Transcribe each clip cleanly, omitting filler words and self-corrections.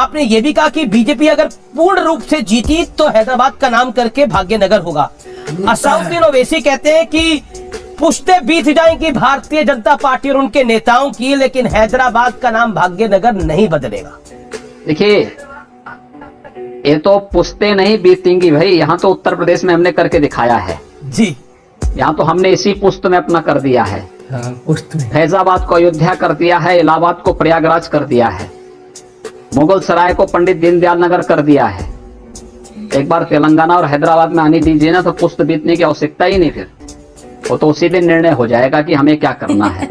आपने ये भी कहा कि बीजेपी अगर पूर्ण रूप से जीती तो हैदराबाद का नाम करके भाग्यनगर होगा। असाउद्दीन ओवैसी कहते हैं कि पुश्ते बीत जाएंगी भारतीय जनता पार्टी और उनके नेताओं की, लेकिन हैदराबाद का नाम भाग्यनगर नहीं बदलेगा। देखिए, ये तो पुश्ते नहीं बीतेंगी भाई, यहाँ तो उत्तर प्रदेश में हमने करके दिखाया है जी। यहाँ तो हमने इसी पुश्त में अपना कर दिया है। फैजाबाद को अयोध्या कर दिया है, इलाहाबाद को प्रयागराज कर दिया है, मुगल सराय को पंडित दीनदयाल नगर कर दिया है। एक बार तेलंगाना और हैदराबाद में आने दीजिए ना, तो पुश्त बीतने की आवश्यकता ही नहीं, फिर वो तो उसी दिन निर्णय हो जाएगा कि हमें क्या करना है।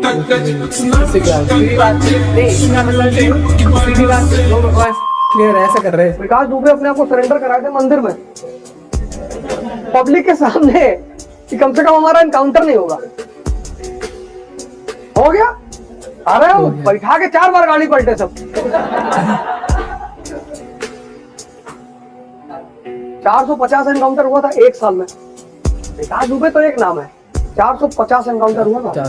क्लियर ऐसा कर रहे हैं। विकास दुबे अपने आप को सरेंडर कराए थे मंदिर में पब्लिक के सामने कि कम से कम हमारा इनकाउंटर नहीं होगा। हो गया। अरे वो बैठा के 4 बार गाड़ी पलटे सब। 450 एनकाउंटर हुआ था 1 साल में। विकास दुबे तो एक नाम है, 450 एनकाउंटर हुआ था।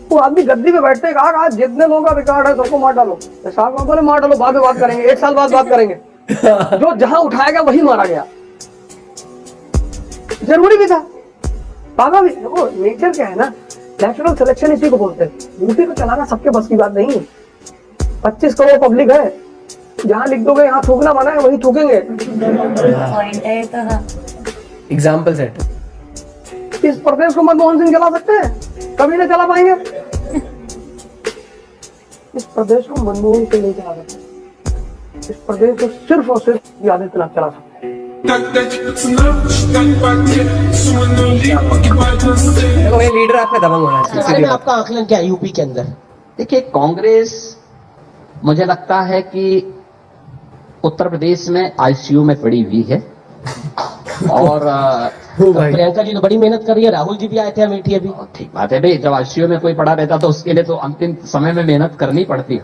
वो आदमी गद्दी पे बैठते कहा जितने लोगों का रिकॉर्ड है सबको मार डालो। साहब बोले मार डालो, बाद में बात करेंगे, 1 साल बाद बात करेंगे। जो जहां उठाएगा वही मारा गया। जरूरी भी था। बाबा भी देखो, नेचर क्या है ना, नेचुरल सिलेक्शन इसी को बोलते हैं। यूपी को चलाना सबके बस की बात नहीं है। 25 करोड़ पब्लिक है, जहां लिख दोगे यहाँ थूकना मना है वही थूकेंगे। Example set. इस प्रदेश को मनमोहन सिंह चला सकते हैं? कभी नहीं चला पाएंगे। इस प्रदेश को मनमोहन सिंह नहीं चला सकते। इस प्रदेश को सिर्फ और सिर्फ आदित्यनाथ चला सकते हैं। लीडर आपका दबंग होना चाहिए। आपका आकलन क्या है यूपी के अंदर? देखिए, कांग्रेस मुझे लगता है कि उत्तर प्रदेश में आईसीयू में पड़ी हुई है और प्रियंका जी तो बड़ी मेहनत कर रही है, राहुल जी भी आए थे अमेठी अभी। ठीक बात है भाई, जब आईसीयू में कोई पड़ा रहता तो उसके लिए तो अंतिम समय में मेहनत करनी पड़ती है।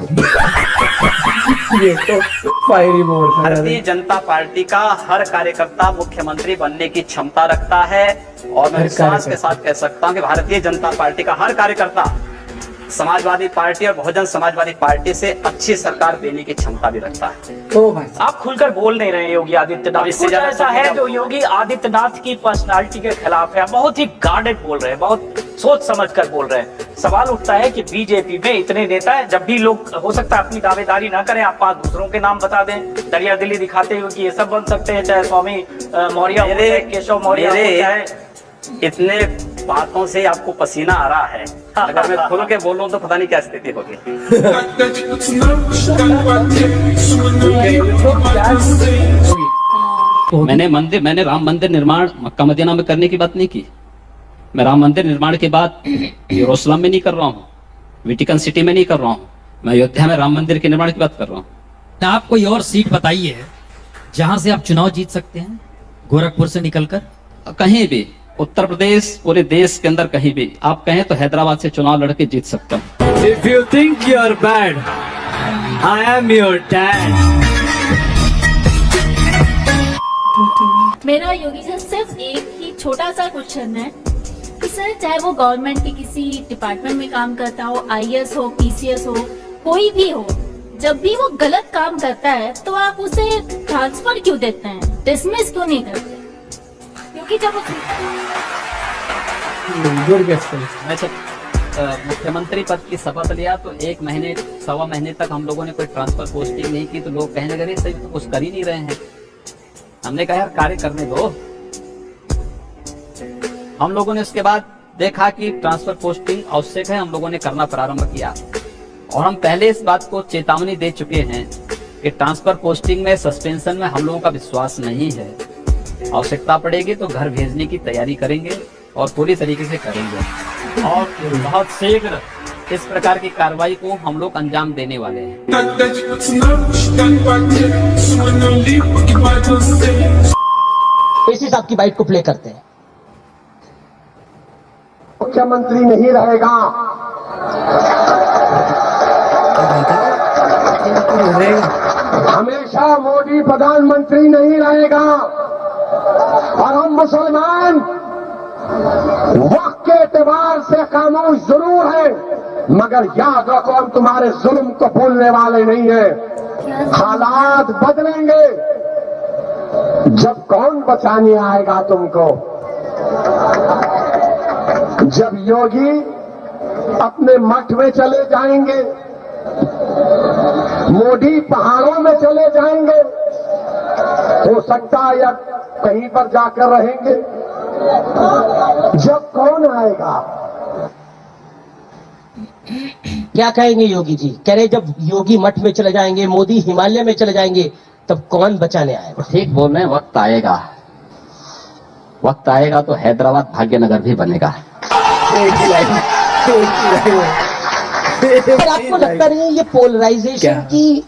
ये तो fiery mode. Bharatiya Janata party का हर कार्यकर्ता मुख्यमंत्री बनने की क्षमता रखता है और मैं विश्वास के साथ कह सकता हूं कि भारतीय जनता पार्टी का हर कार्यकर्ता समाजवादी पार्टी और बहुजन समाजवादी पार्टी से अच्छी सरकार देने की क्षमता भी रखता है। तो भाई आप खुलकर बोल नहीं रहे योगी आदित्यनाथ। इससे ज्यादा ऐसा है जो योगी आदित्यनाथ की पर्सनालिटी के खिलाफ है, बहुत ही गार्डेड बोल रहे हैं, बहुत सोच समझ कर बोल रहे हैं। सवाल उठता है कि बीजेपी में इतने नेता है, जब भी लोग हो सकता है अपनी दावेदारी ना करें, आप 5 दूसरों के नाम बता दें, दरिया दिल्ली दिखाते हुए कि ये सब बन सकते हैं, चाहे स्वामी मौर्य हो, चाहे केशव मौर्य हो, चाहे इतने बातों से आपको पसीना आ रहा है। अगर मैं खुल के बोलूं तो पता नहीं क्या स्थिति होगी। मैंने राम मंदिर निर्माण मक्का मदीना में करने की बात नहीं की। मैं राम मंदिर निर्माण के बाद यरूशलेम में नहीं कर रहा हूँ, वेटिकन सिटी में नहीं कर रहा हूँ, मैं अयोध्या में राम मंदिर के निर्माण की बात कर रहा हूँ। आप कोई और सीट बताइए जहां से आप चुनाव जीत सकते हैं, गोरखपुर से निकलकर? कहीं भी उत्तर प्रदेश, पूरे देश के अंदर कहीं भी आप कहें तो हैदराबाद से चुनाव लड़के जीत सकता हूँ। If you think you're bad, I am your dad. मेरा योगी से सिर्फ एक ही छोटा सा क्वेश्चन है कि सर, चाहे वो गवर्नमेंट के किसी डिपार्टमेंट में काम करता हो, आईएएस हो, पीसीएस हो, कोई भी हो, जब भी वो गलत काम करता है तो आप उसे ट्रांसफर क्यों देते हैं, डिसमिस क्यों नहीं करते? क्योंकि जब मैं जब मुख्यमंत्री पद की शपथ लिया तो 1 महीने 1.25 महीने तक हम लोगों ने कोई ट्रांसफर पोस्टिंग नहीं की, तो लोग कहने लगे सही तो कुछ कर ही नहीं रहे हैं। हमने कहा यार कार्य करने दो। हम लोगों ने उसके बाद देखा कि ट्रांसफर पोस्टिंग आवश्यक है, हम लोगों ने करना प्रारंभ किया और हम पहले इस बात को चेतावनी दे चुके हैं कि ट्रांसफर पोस्टिंग में, सस्पेंशन में हम लोगों का विश्वास नहीं है। आवश्यकता पड़ेगी तो घर भेजने की तैयारी करेंगे और पूरी तरीके से करेंगे और बहुत शीघ्र इस प्रकार की कार्रवाई को हम लोग अंजाम देने वाले हैं। इसी साहब की बाइट को प्ले करते हैं। मुख्यमंत्री नहीं रहेगा, हमेशा मोदी प्रधानमंत्री नहीं रहेगा और हम मुसलमान वक्त के एतबार से खामोश जरूर है, मगर याद रखो हम तुम्हारे जुल्म को भूलने वाले नहीं हैं। हालात बदलेंगे। जब कौन बचाने आएगा तुमको? जब योगी अपने मठ में चले जाएंगे, मोदी पहाड़ों में चले जाएंगे, हो सकता है या कहीं पर जाकर रहेंगे। जब कौन आएगा? क्या कहेंगे योगी जी? कह रहे जब योगी मठ में चले जाएंगे, मोदी हिमालय में चले जाएंगे, तब कौन बचाने आएगा? ठीक बोल रहे हैं, वक्त आएगा। वक्त आएगा तो हैदराबाद भाग्यनगर भी बनेगा। पर आपको लगता नहीं है ये पोलराइजेशन की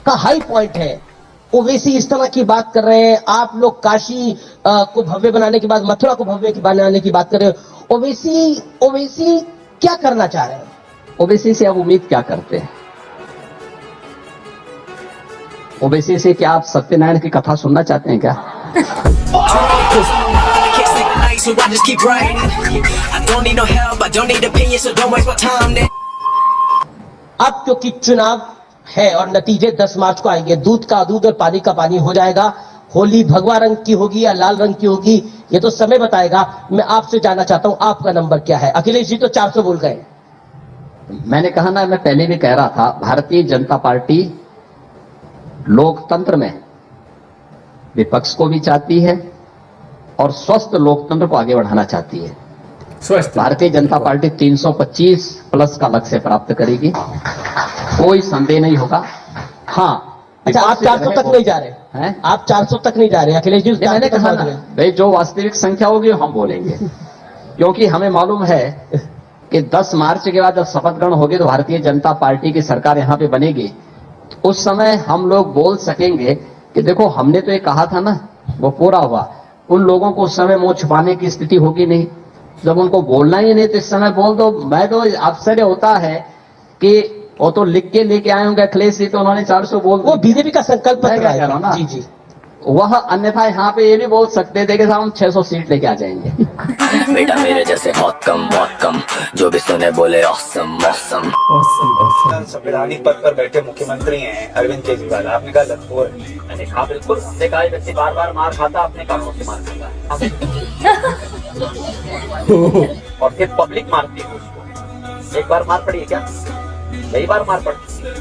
का हाई पॉइंट है? ओवैसी इस तरह की बात कर रहे हैं, आप लोग काशी को भव्य बनाने के बाद मथुरा को भव्य बनाने की बात कर रहे हो। ओवैसी क्या करना चाह रहे हैं? ओबीसी से आप उम्मीद क्या करते हैं? ओबीसी से क्या आप सत्यनारायण की कथा सुनना चाहते हैं क्या? अब क्योंकि चुनाव है और नतीजे 10 मार्च को आएंगे, दूध का दूध और पानी का पानी हो जाएगा। होली भगवा रंग की होगी या लाल रंग की होगी, ये तो समय बताएगा। मैं आपसे जानना चाहता हूं, आपका नंबर क्या है? अखिलेश जी तो 400 बोल गए। मैंने कहा ना, मैं पहले भी कह रहा था, भारतीय जनता पार्टी लोकतंत्र में विपक्ष को भी चाहती है और स्वस्थ लोकतंत्र को आगे बढ़ाना चाहती है। स्वस्थ भारतीय जनता पार्टी 325 प्लस का लक्ष्य प्राप्त करेगी, कोई संदेह नहीं होगा। हाँ, अच्छा, आप 400 तक नहीं जा रहे हैं? आप 400 तक नहीं जा रहे अखिलेश जी? मैंने कहा ना भाई, जो वास्तविक संख्या होगी हम बोलेंगे, क्योंकि हमें मालूम है कि 10 मार्च के बाद जब शपथ ग्रहण होगी तो भारतीय जनता पार्टी की सरकार यहाँ पे बनेगी। उस समय हम लोग बोल सकेंगे कि देखो हमने तो ये कहा था ना, वो पूरा हुआ। उन लोगों को उस समय मुंह छुपाने की स्थिति होगी नहीं। जब उनको बोलना ही नहीं तो इस समय बोल दो। मैं तो आश्चर्य होता है कि वो तो लिख के लेके आए होंगे अखिलेश जी, तो उन्होंने 400 बोल, वो बीजेपी का संकल्प पत्र है ना। जी जी, वह अन्यथा यहाँ पे ये भी बोल सकते थे कि हम 600 सीट लेके आ जाएंगे। बेटा मेरे जैसे बहुत कम, जो भी सुने बोले ऑसम ऑसम। संवैधानिक पद पर बैठे मुख्यमंत्री हैं अरविंद केजरीवाल, आपने कहा लखनऊ है। मैंने कहा बिल्कुल, देखा है व्यक्ति बार बार मार खाता, अपने कामों से मार खाता और फिर पब्लिक मारती है उसको। एक बार मार पड़ी है क्या? कई बार मार पड़ी।